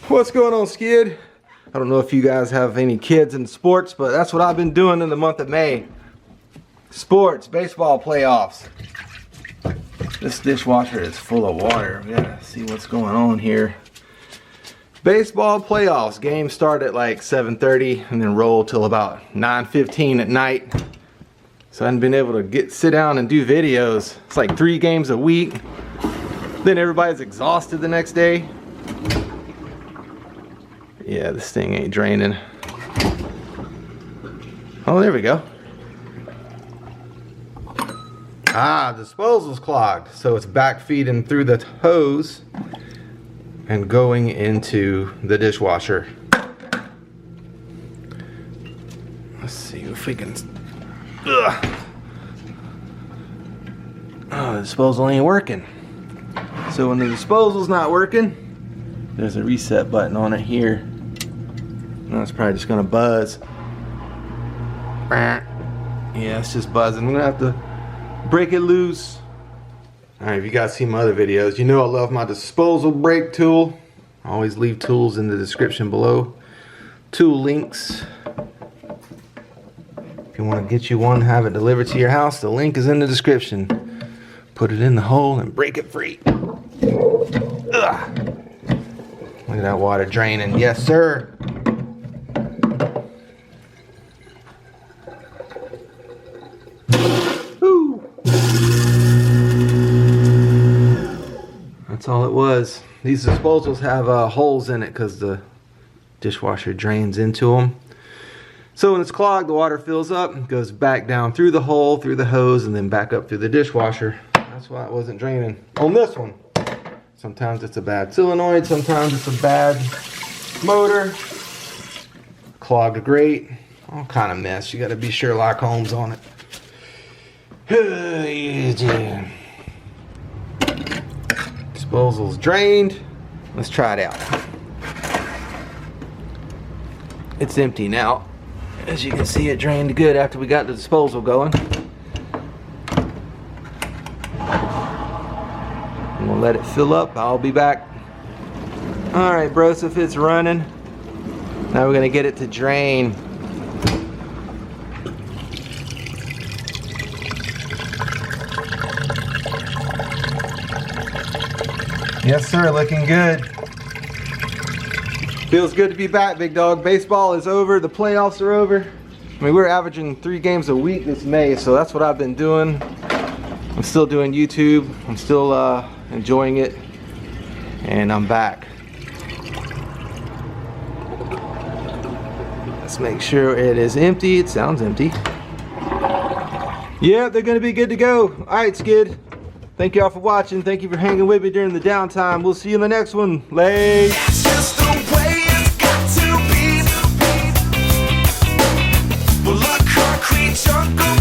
What's going on, Skid? I don't know if you guys have any kids in sports, but that's what I've been doing in the month of May. Sports, baseball playoffs. This dishwasher is full of water. We gotta see what's going on here. Baseball playoffs. Games start at like 7:30 and then roll till about 9:15 at night. So I haven't been able to sit down and do videos. It's like 3 games a week. Then everybody's exhausted the next day. Yeah, this thing ain't draining. Oh, there we go. Ah, the disposal's clogged. So it's back feeding through the hose and going into the dishwasher. Let's see if we can... Ugh. Oh, the disposal ain't working. So when the disposal's not working, there's a reset button on it here. No, it's probably just gonna buzz. Yeah, it's just buzzing. I'm gonna have to break it loose. Alright, if you guys see my other videos, you know I love my disposal brake tool. I always leave tools in the description below. Tool links. If you want to get you one, have it delivered to your house, the link is in the description. Put it in the hole and break it free. Ugh. Look at that water draining. Yes, sir. That's all it was. These disposals have holes in it because the dishwasher drains into them. So when it's clogged, the water fills up, goes back down through the hole, through the hose, and then back up through the dishwasher. That's why it wasn't draining on this one. Sometimes it's a bad solenoid, sometimes it's a bad motor. Clogged grate, all kind of mess. You got to be Sherlock Holmes on it. Disposal's drained. Let's try it out. It's empty now. As you can see, it drained good after we got the disposal going. I'm gonna let it fill up. I'll be back. Alright, bros, if it's running, now we're gonna get it to drain. Yes, sir, looking good. Feels good to be back, big dog. Baseball is over, the playoffs are over. I mean, we're averaging 3 games a week this May, so that's what I've been doing. I'm still doing YouTube. I'm still enjoying it, and I'm back. Let's make sure it is empty. It sounds empty. Yeah, they're gonna be good to go. All right, Skid. Thank y'all for watching. Thank you for hanging with me during the downtime. We'll see you in the next one. Late. That's just the way it's got to be. Well, a concrete jungle.